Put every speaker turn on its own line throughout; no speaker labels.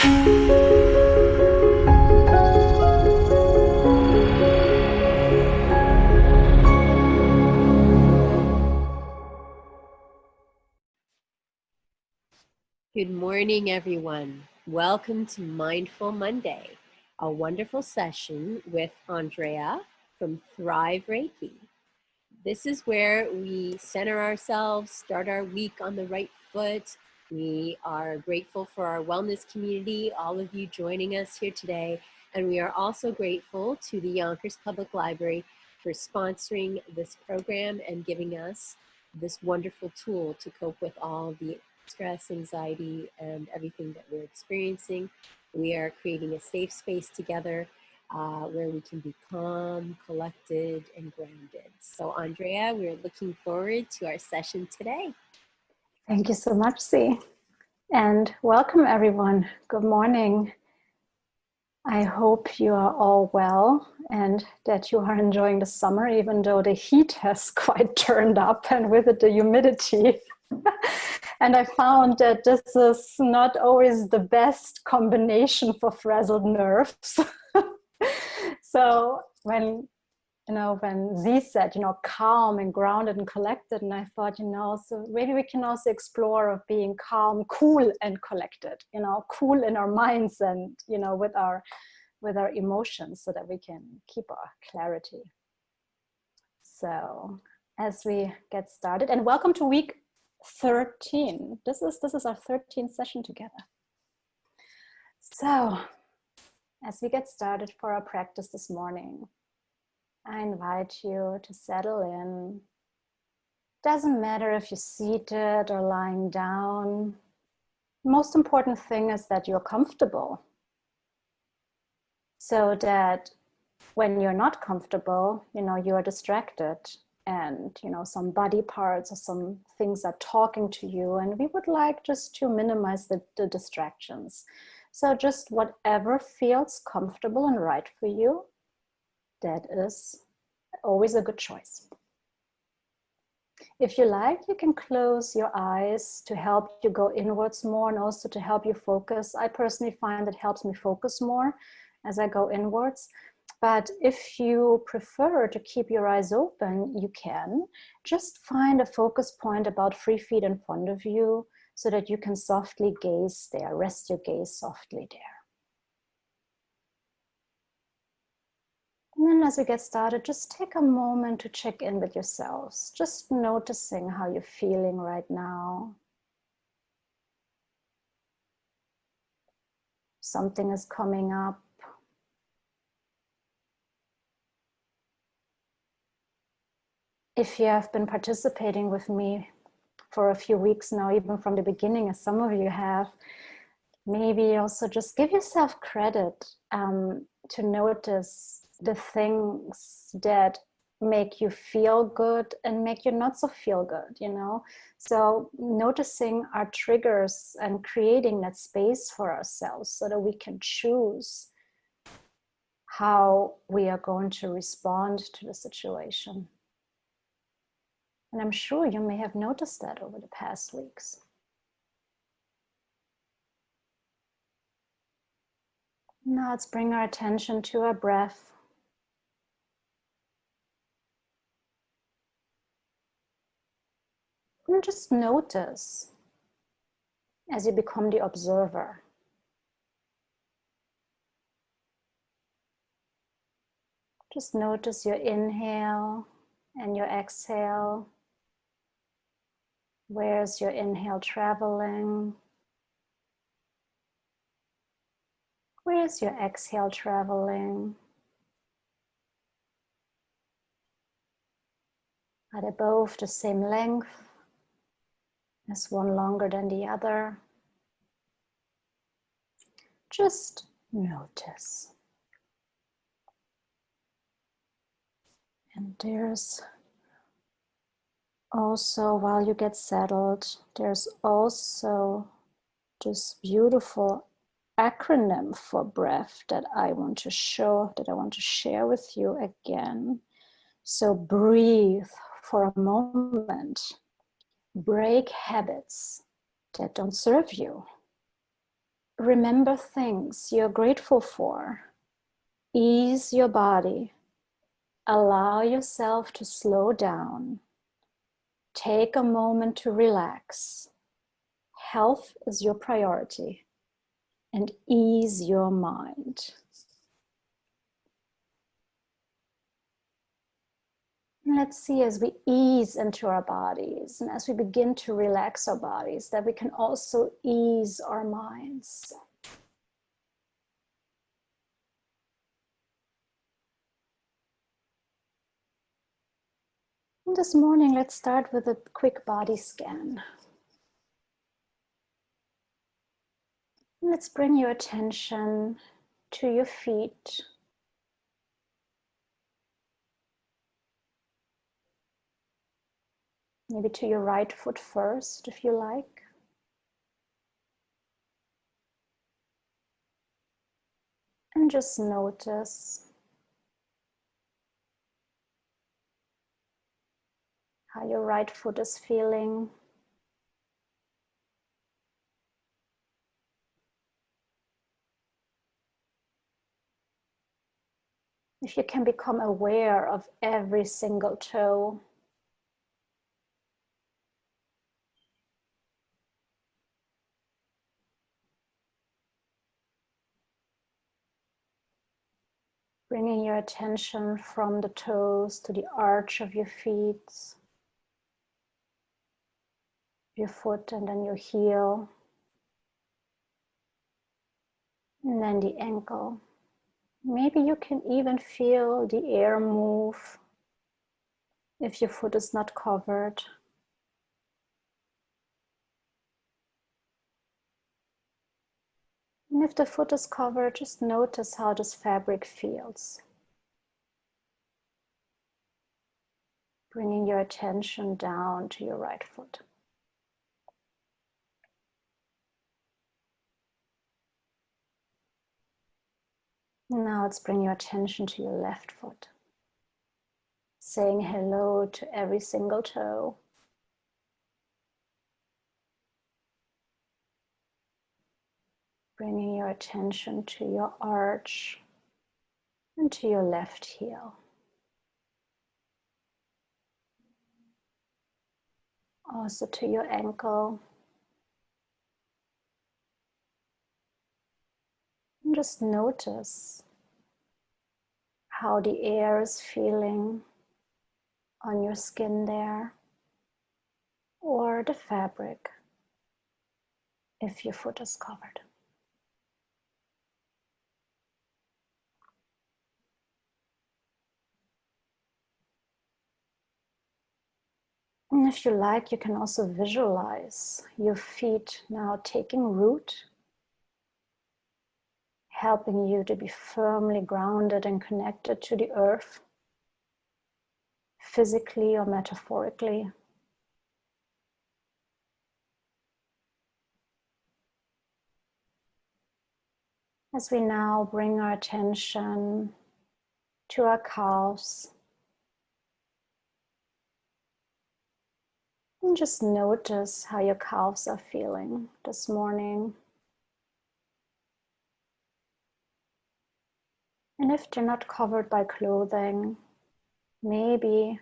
Good morning, everyone. Welcome to Mindful Monday, a wonderful session with Andrea from Thrive Reiki. This is where we center ourselves, start our week on the right foot. We are grateful for our wellness community, all of you joining us here today. And we are also grateful to the Yonkers Public Library for sponsoring this program and giving us this wonderful tool to cope with all the stress, anxiety, and everything that we're experiencing. We are creating a safe space together where we can be calm, collected, and grounded. So Andrea, we're looking forward to our session today.
Thank you so much, C. And welcome everyone. Good morning. I hope you are all well and that you are enjoying the summer, even though the heat has quite turned up and with it the humidity. And I found that this is not always the best combination for frazzled nerves. So when Z said, calm and grounded and collected, and I thought, so maybe we can also explore of being calm, cool and collected, cool in our minds and, with our emotions so that we can keep our clarity. So as we get started, and welcome to week 13. This is our 13th session together. So as we get started for our practice this morning, I invite you to settle in. Doesn't matter if you're seated or lying down. Most important thing is that you're comfortable. So that when you're not comfortable, you are distracted and, some body parts or some things are talking to you, and we would like just to minimize the distractions. So just whatever feels comfortable and right for you, that is always a good choice. If you like, you can close your eyes to help you go inwards more and also to help you focus. I personally find it helps me focus more as I go inwards. But if you prefer to keep your eyes open, you can. Just find a focus point about 3 feet in front of you so that you can softly gaze there. Rest your gaze softly there. And then as we get started, just take a moment to check in with yourselves. Just noticing how you're feeling right now. Something is coming up. If you have been participating with me for a few weeks now, even from the beginning, as some of you have, maybe also just give yourself credit to notice the things that make you feel good and make you not so feel good, So noticing our triggers and creating that space for ourselves so that we can choose how we are going to respond to the situation. And I'm sure you may have noticed that over the past weeks. Now let's bring our attention to our breath. And just notice as you become the observer. Just notice your inhale and your exhale. Where's your inhale traveling? Where's your exhale traveling? Are they both the same length? Is one longer than the other? Just notice. And there's also, while you get settled, there's also this beautiful acronym for breath that I want to share with you again. So breathe for a moment. Break habits that don't serve you. remember things you're grateful for. Ease your body. Allow yourself to slow down. Take a moment to relax. Health is your priority, and ease your mind. And let's see, as we ease into our bodies and as we begin to relax our bodies, that we can also ease our minds. And this morning, let's start with a quick body scan. Let's bring your attention to your feet. Maybe to your right foot first, if you like. And just notice how your right foot is feeling. If you can become aware of every single toe. Bringing your attention from the toes to the arch of your feet, your foot, and then your heel, and then the ankle. Maybe you can even feel the air move if your foot is not covered. And if the foot is covered, just notice how this fabric feels. Bringing your attention down to your right foot. Now let's bring your attention to your left foot. Saying hello to every single toe. Bringing your attention to your arch and to your left heel. Also to your ankle. And just notice how the air is feeling on your skin there, or the fabric if your foot is covered. And if you like, you can also visualize your feet now taking root, helping you to be firmly grounded and connected to the earth, physically or metaphorically. As we now bring our attention to our calves, and just notice how your calves are feeling this morning. And if they're not covered by clothing, maybe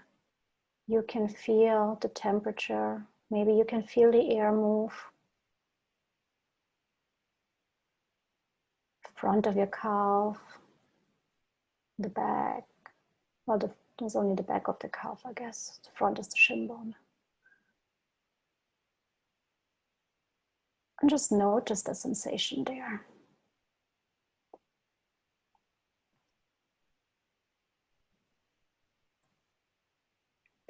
you can feel the temperature. Maybe you can feel the air move. Front of your calf, the back. Well, there's only the back of the calf, I guess. The front is the shin bone. And just notice the sensation there.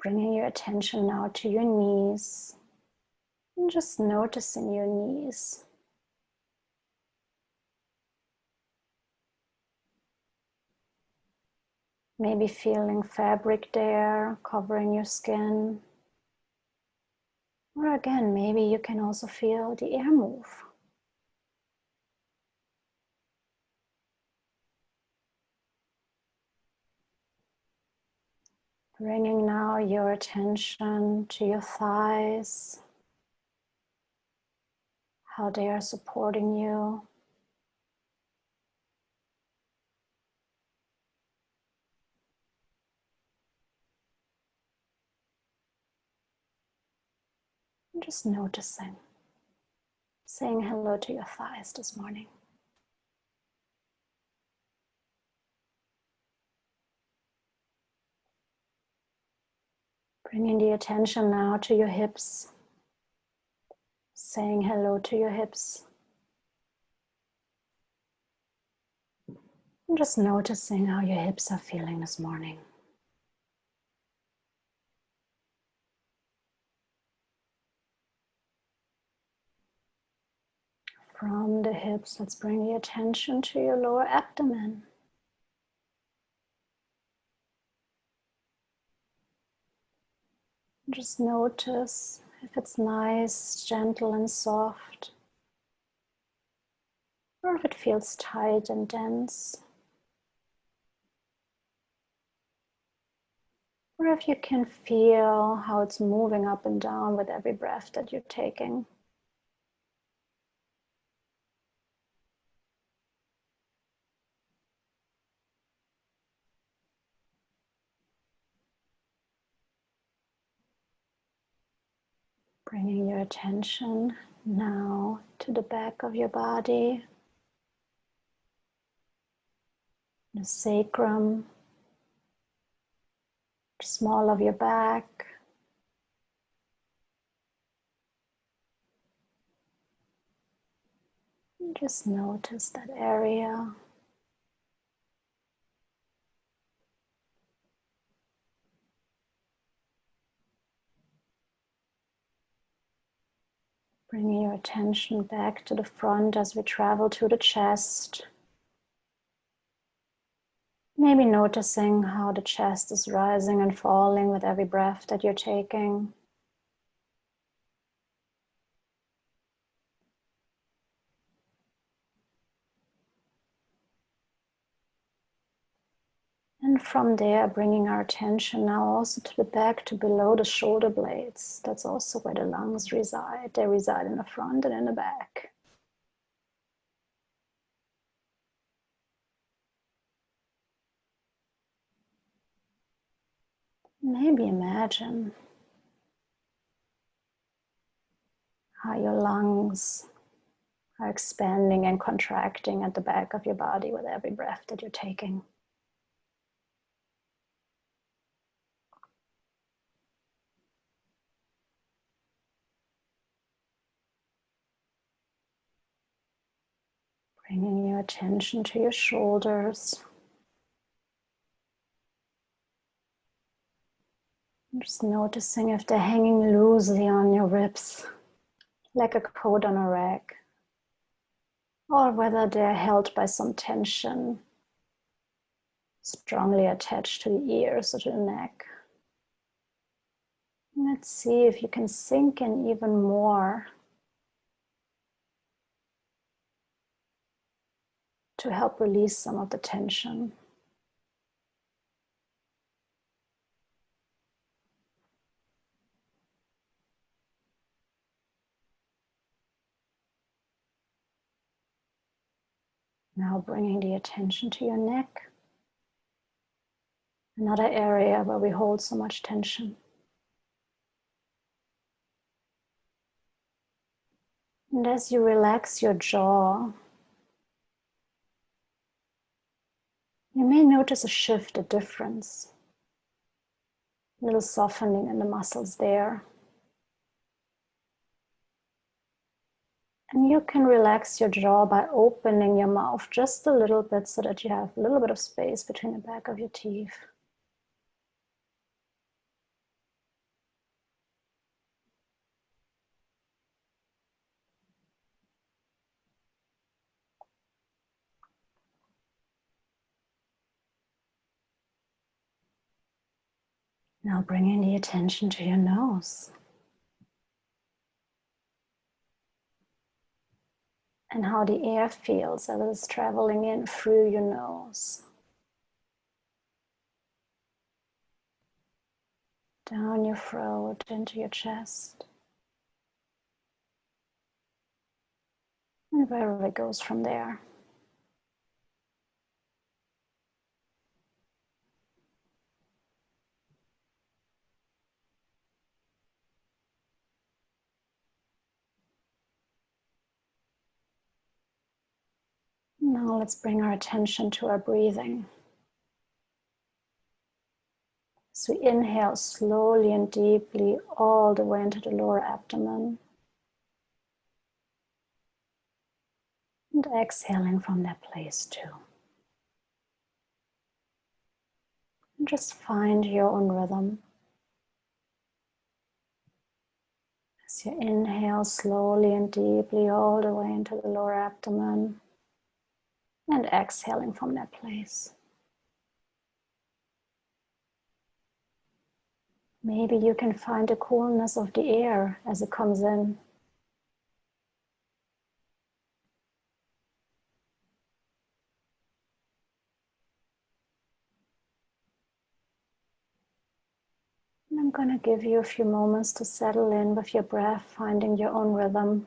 Bringing your attention now to your knees. And just noticing your knees. Maybe feeling fabric there, covering your skin. Or again, maybe you can also feel the air move. Bringing now your attention to your thighs, how they are supporting you. Just noticing, saying hello to your thighs this morning. Bringing the attention now to your hips, saying hello to your hips. And just noticing how your hips are feeling this morning. From the hips, let's bring the attention to your lower abdomen. Just notice if it's nice, gentle and soft, or if it feels tight and dense. Or if you can feel how it's moving up and down with every breath that you're taking. Bringing your attention now to the back of your body, the sacrum, the small of your back, and just notice that area. Bringing your attention back to the front as we travel to the chest. Maybe noticing how the chest is rising and falling with every breath that you're taking. And from there, bringing our attention now also to the back, to below the shoulder blades. That's also where the lungs reside. They reside in the front and in the back. Maybe imagine how your lungs are expanding and contracting at the back of your body with every breath that you're taking. Bringing your attention to your shoulders. Just noticing if they're hanging loosely on your ribs, like a coat on a rag, or whether they're held by some tension, strongly attached to the ears or to the neck. Let's see if you can sink in even more to help release some of the tension. Now bringing the attention to your neck, another area where we hold so much tension. And as you relax your jaw, you may notice a shift, a difference, a little softening in the muscles there. And you can relax your jaw by opening your mouth just a little bit so that you have a little bit of space between the back of your teeth. Now bringing the attention to your nose. And how the air feels as it's traveling in through your nose. Down your throat, into your chest. And wherever it goes from there. Now let's bring our attention to our breathing. So we inhale slowly and deeply all the way into the lower abdomen. And exhaling from that place too. And just find your own rhythm. As you inhale slowly and deeply all the way into the lower abdomen. And exhaling from that place. Maybe you can find the coolness of the air as it comes in. And I'm going to give you a few moments to settle in with your breath, finding your own rhythm.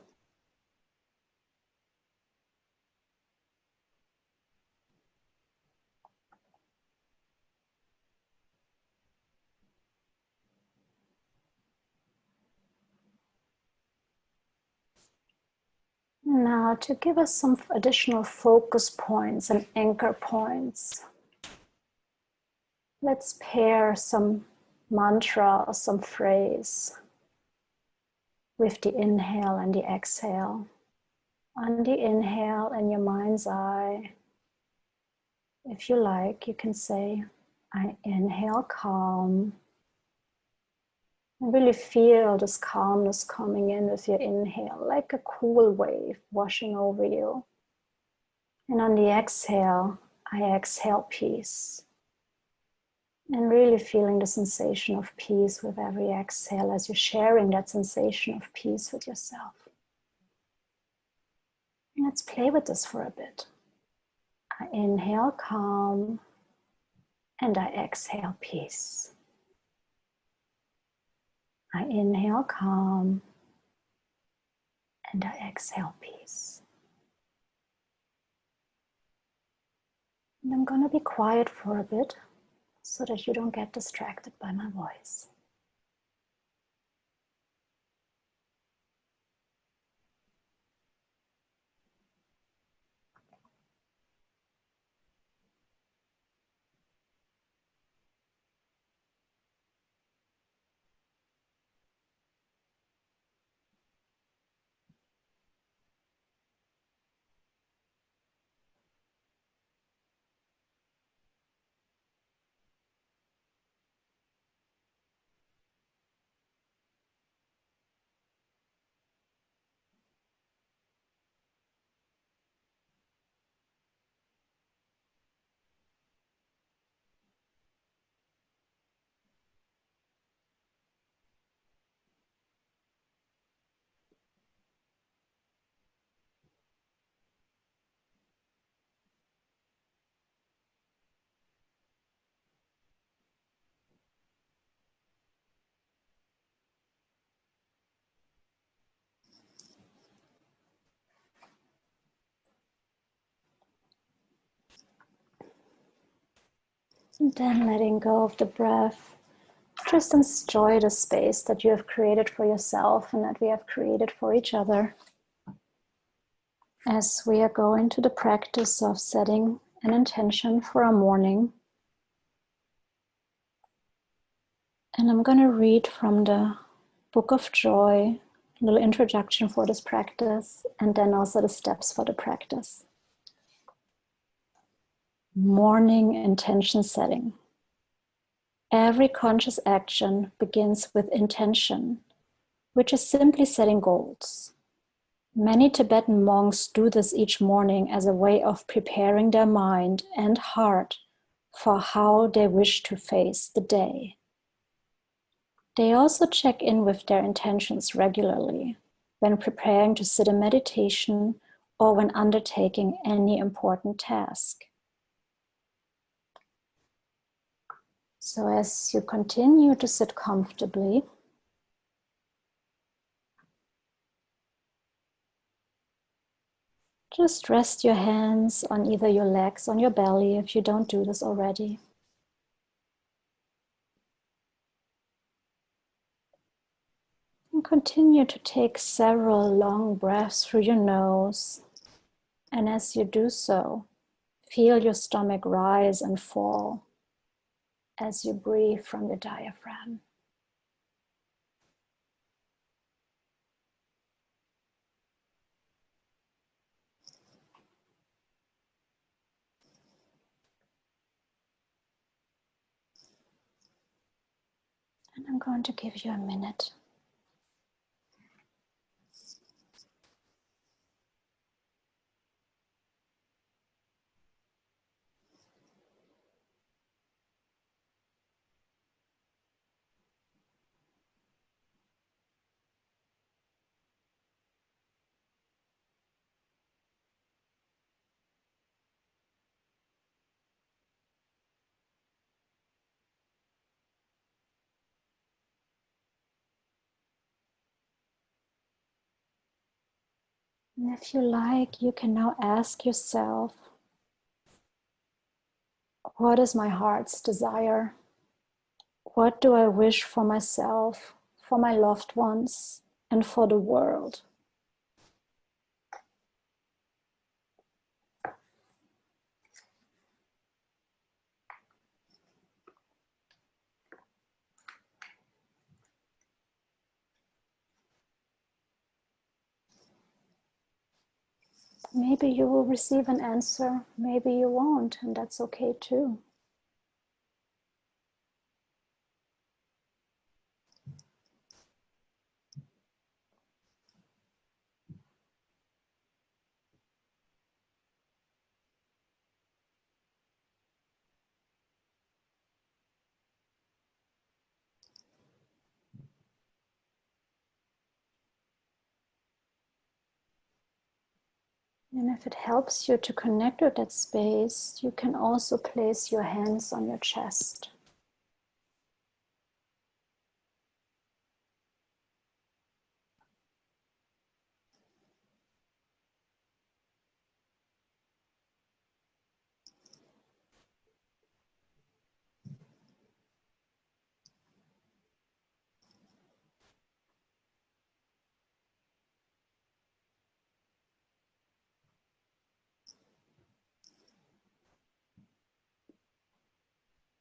Now, to give us some additional focus points and anchor points, let's pair some mantra or some phrase with the inhale and the exhale. On the inhale, in your mind's eye, if you like, you can say, I inhale calm. And really feel this calmness coming in with your inhale, like a cool wave washing over you. And on the exhale, I exhale peace. And really feeling the sensation of peace with every exhale as you're sharing that sensation of peace with yourself. And let's play with this for a bit. I inhale calm and I exhale peace. I inhale calm and I exhale peace. And I'm going to be quiet for a bit so that you don't get distracted by my voice. And then letting go of the breath. Just enjoy the space that you have created for yourself and that we have created for each other. As we are going to the practice of setting an intention for our morning. And I'm going to read from the Book of Joy, a little introduction for this practice, and then also the steps for the practice. Morning intention setting. Every conscious action begins with intention, which is simply setting goals. Many Tibetan monks do this each morning as a way of preparing their mind and heart for how they wish to face the day. They also check in with their intentions regularly when preparing to sit in meditation or when undertaking any important task. So as you continue to sit comfortably, just rest your hands on either your legs, on your belly, if you don't do this already. And continue to take several long breaths through your nose And as you do so, feel your stomach rise and fall as you breathe from the diaphragm. And I'm going to give you a minute. And if you like, you can now ask yourself, what is my heart's desire? What do I wish for myself, for my loved ones, and for the world? Maybe you will receive an answer, maybe you won't, and that's okay too. And if it helps you to connect with that space, you can also place your hands on your chest.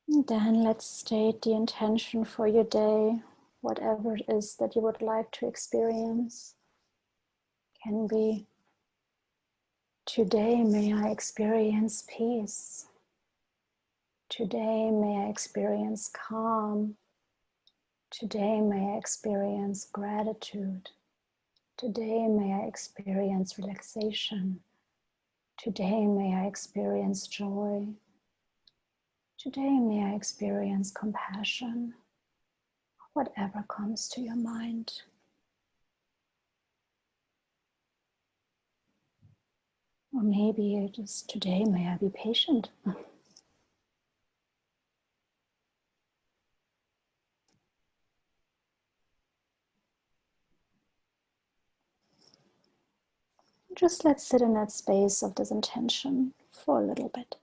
And then let's state the intention for your day, whatever it is that you would like to experience. Can be, today may I experience peace. Today may I experience calm. Today may I experience gratitude. Today may I experience relaxation. Today may I experience joy. Today may I experience compassion. Whatever comes to your mind. Or maybe it is, today may I be patient. Just let's sit in that space of this intention for a little bit.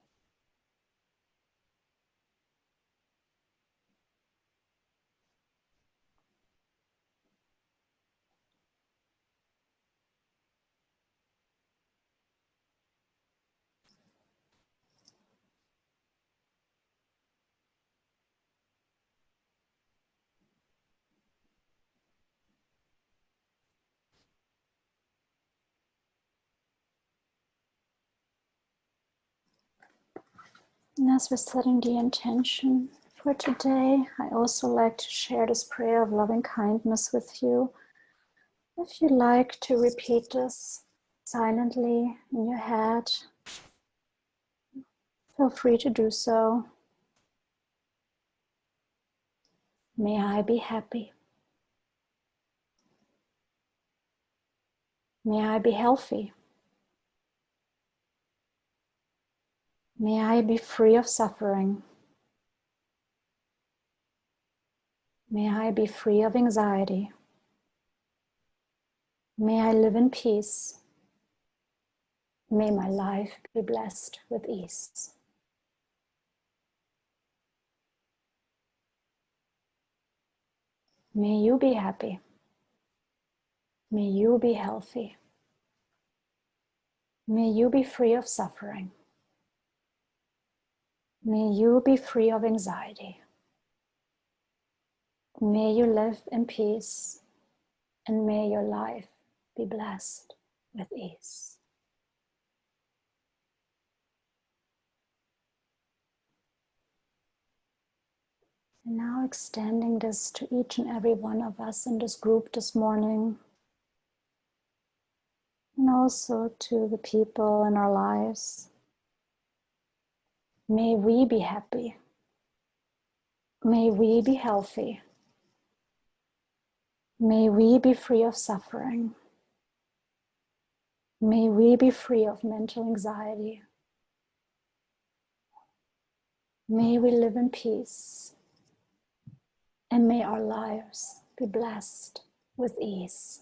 And as we're setting the intention for today, I also like to share this prayer of loving kindness with you. If you like to repeat this silently in your head, feel free to do so. May I be happy. May I be healthy. May I be free of suffering. May I be free of anxiety. May I live in peace. May my life be blessed with ease. May you be happy. May you be healthy. May you be free of suffering. May you be free of anxiety. May you live in peace, and may your life be blessed with ease. And now extending this to each and every one of us in this group this morning, and also to the people in our lives. May we be happy. May we be healthy. May we be free of suffering. May we be free of mental anxiety. May we live in peace. And may our lives be blessed with ease.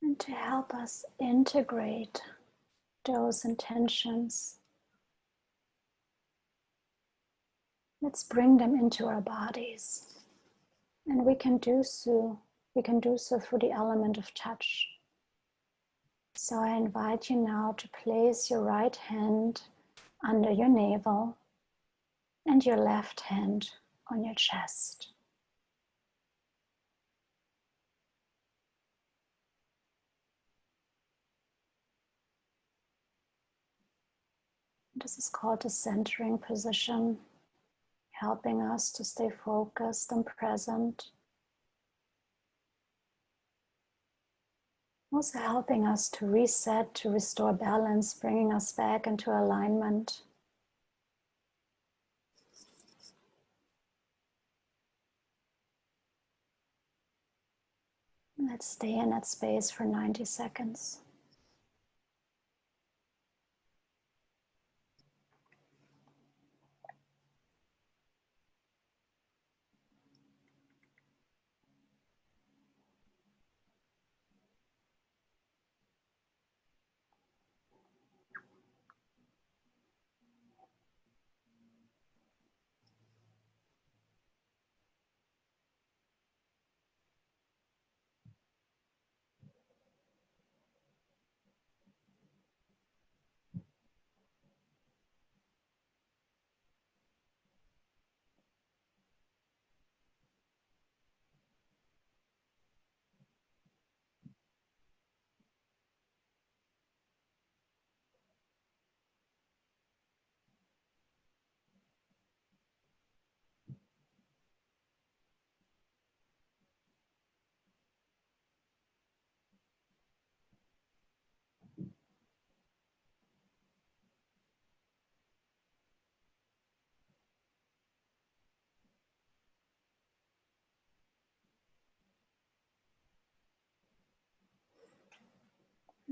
And to help us integrate those intentions, let's bring them into our bodies. And we can do so through the element of touch. So I invite you now to place your right hand under your navel and your left hand on your chest. This is called the centering position, helping us to stay focused and present. Also helping us to reset, to restore balance, bringing us back into alignment. Let's stay in that space for 90 seconds.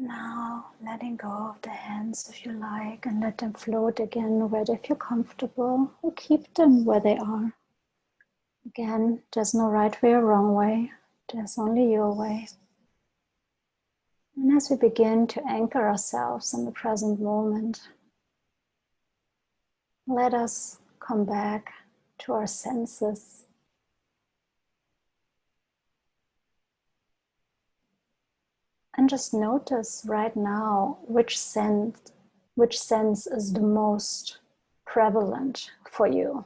Now letting go of the hands if you like, and let them float again where they feel comfortable, or keep them where they are. Again, there's no right way or wrong way, there's only your way. And as we begin to anchor ourselves in the present moment, let us come back to our senses. And just notice right now which sense is the most prevalent for you.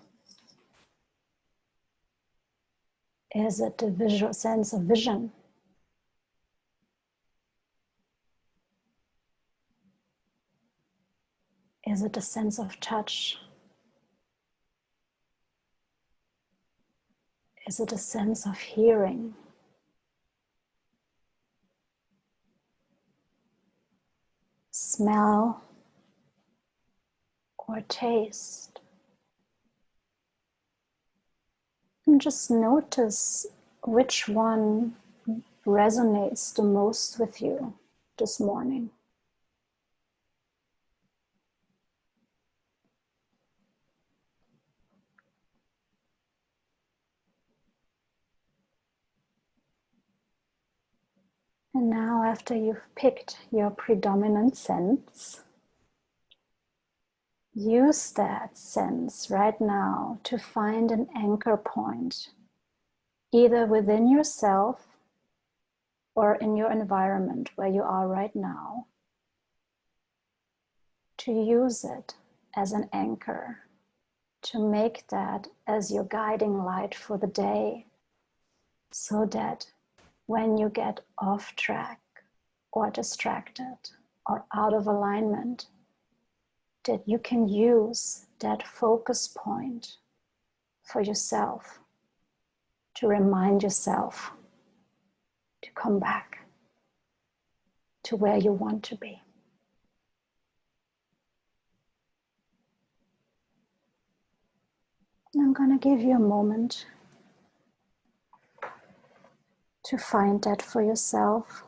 Is it the visual sense of vision? Is it a sense of touch? Is it a sense of hearing? Smell or taste? And just notice which one resonates the most with you this morning. And now, after you've picked your predominant sense, use that sense right now to find an anchor point, either within yourself or in your environment where you are right now, to use it as an anchor, to make that as your guiding light for the day, so that when you get off track or distracted or out of alignment, that you can use that focus point for yourself, to remind yourself to come back to where you want to be. I'm going to give you a moment to find that for yourself.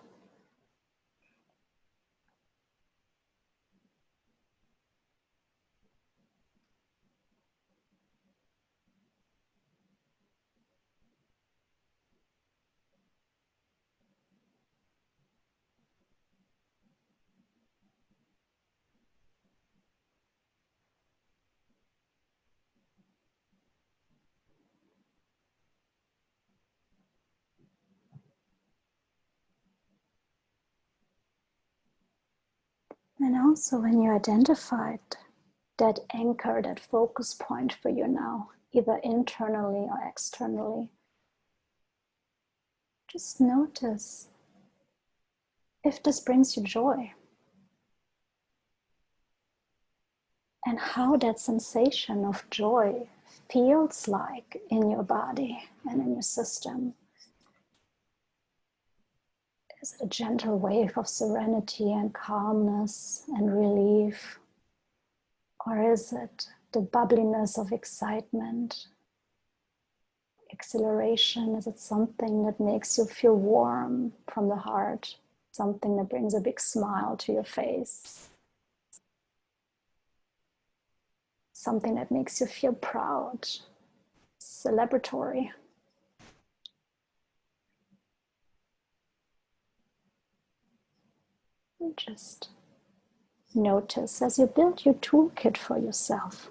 And also, when you identified that anchor, that focus point for you now, either internally or externally, just notice if this brings you joy and how that sensation of joy feels like in your body and in your system. Is it a gentle wave of serenity and calmness and relief? Or is it the bubbliness of excitement, exhilaration? Is it something that makes you feel warm from the heart? Something that brings a big smile to your face? Something that makes you feel proud, celebratory? And just notice as you build your toolkit for yourself.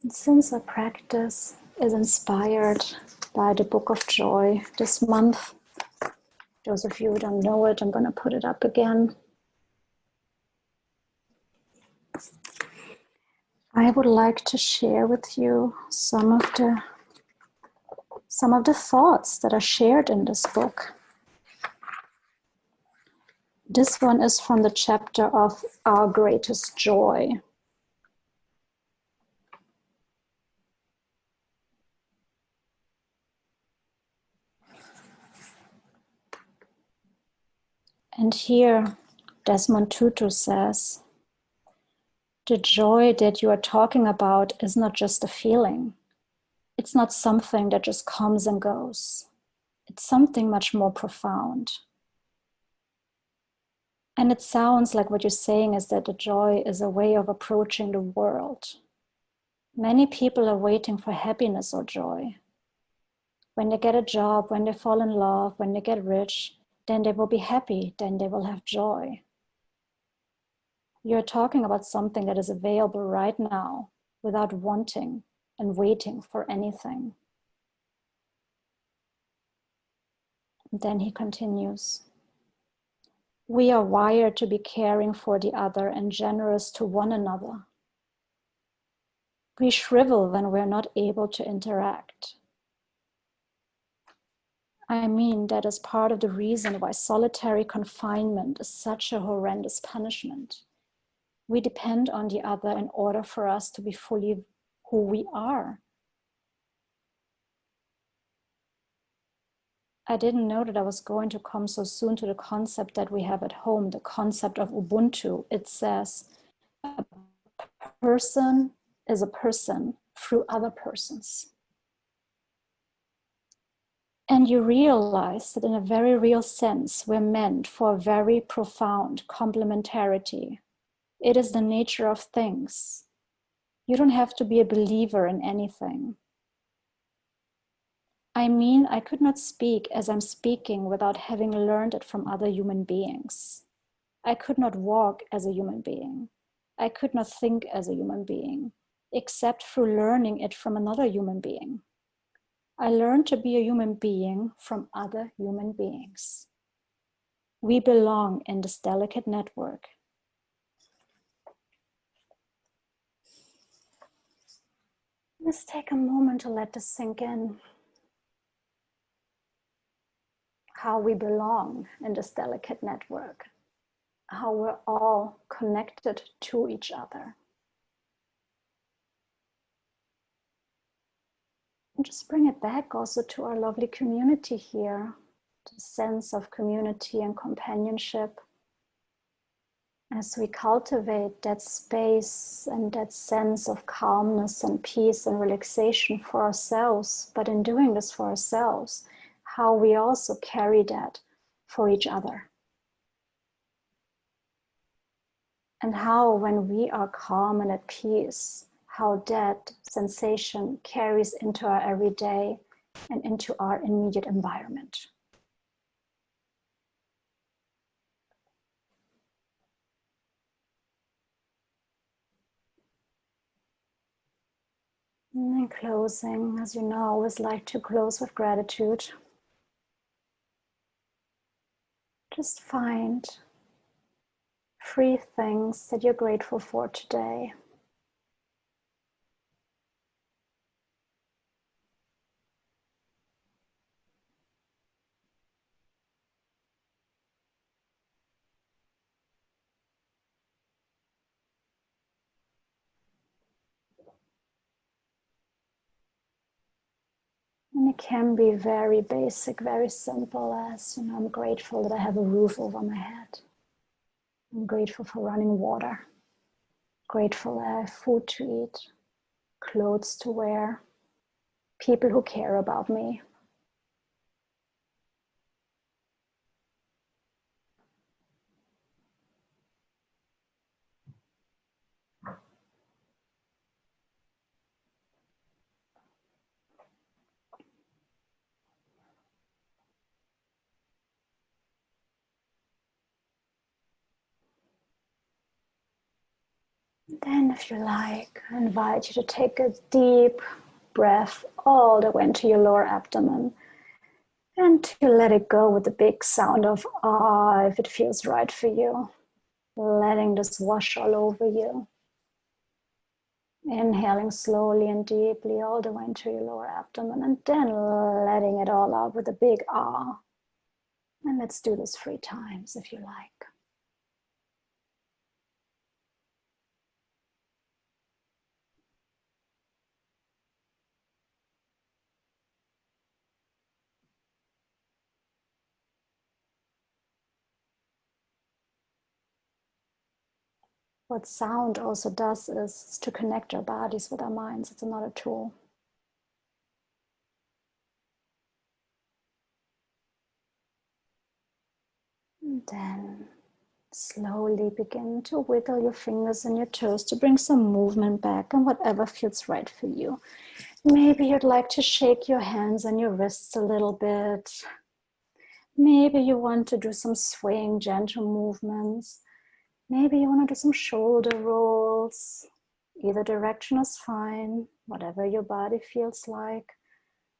And since our practice is inspired by the Book of Joy this month, those of you who don't know it, I'm going to put it up again. I would like to share with you some of the thoughts that are shared in this book. This one is from the chapter of Our Greatest Joy. And here, Desmond Tutu says, the joy that you are talking about is not just a feeling. It's not something that just comes and goes. It's something much more profound. And it sounds like what you're saying is that the joy is a way of approaching the world. Many people are waiting for happiness or joy. When they get a job, when they fall in love, when they get rich, then they will be happy, then they will have joy. You're talking about something that is available right now without wanting and waiting for anything. And then he continues. We are wired to be caring for the other and generous to one another. We shrivel when we're not able to interact. I mean, that is part of the reason why solitary confinement is such a horrendous punishment. We depend on the other in order for us to be fully who we are. I didn't know that I was going to come so soon to the concept that we have at home, the concept of Ubuntu. It says, a person is a person through other persons. And you realize that in a very real sense, we're meant for a very profound complementarity. It is the nature of things. You don't have to be a believer in anything. I mean, I could not speak as I'm speaking without having learned it from other human beings. I could not walk as a human being. I could not think as a human being, except through learning it from another human being. I learned to be a human being from other human beings. We belong in this delicate network. Let's take a moment to let this sink in. How we belong in this delicate network. How we're all connected to each other. And just bring it back also to our lovely community here. The sense of community and companionship. As we cultivate that space and that sense of calmness and peace and relaxation for ourselves, but in doing this for ourselves, how we also carry that for each other. And how when we are calm and at peace, how that sensation carries into our everyday and into our immediate environment. And in closing, as you know, I always like to close with gratitude. Just find 3 things that you're grateful for today. And it can be very basic, very simple, as, I'm grateful that I have a roof over my head. I'm grateful for running water. Grateful that I have food to eat, clothes to wear, people who care about me. Then, if you like, I invite you to take a deep breath all the way into your lower abdomen and to let it go with the big sound of ah, if it feels right for you. Letting this wash all over you. Inhaling slowly and deeply all the way into your lower abdomen and then letting it all out with a big ah. And let's do this 3 times if you like. What sound also does is to connect our bodies with our minds. It's another tool. And then slowly begin to wiggle your fingers and your toes to bring some movement back and whatever feels right for you. Maybe you'd like to shake your hands and your wrists a little bit. Maybe you want to do some swaying, gentle movements. Maybe you want to do some shoulder rolls. Either direction is fine, whatever your body feels like.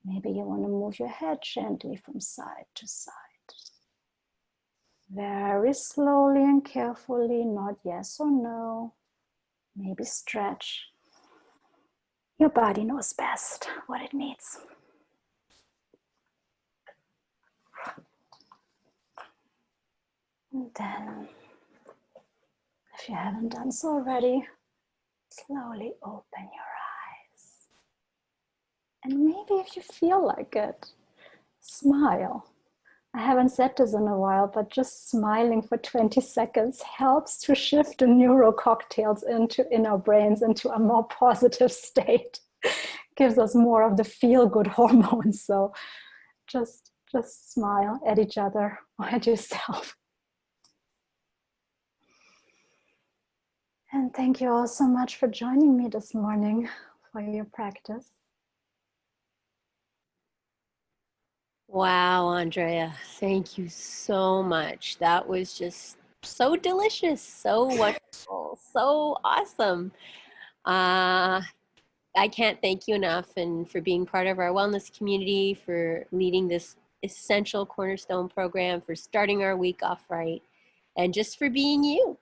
Maybe you want to move your head gently from side to side. Very slowly and carefully, not yes or no. Maybe stretch. Your body knows best what it needs. And then, if you haven't done so already, slowly open your eyes. And maybe if you feel like it, smile. I haven't said this in a while, but just smiling for 20 seconds helps to shift the neural cocktails in our brains into a more positive state. Gives us more of the feel-good hormones. So Just smile at each other or at yourself. And thank you all so much for joining me this morning for your practice.
Wow, Andrea, thank you so much. That was just so delicious, so wonderful, so awesome. I can't thank you enough, and for being part of our wellness community, for leading this essential cornerstone program, for starting our week off right, and just for being you.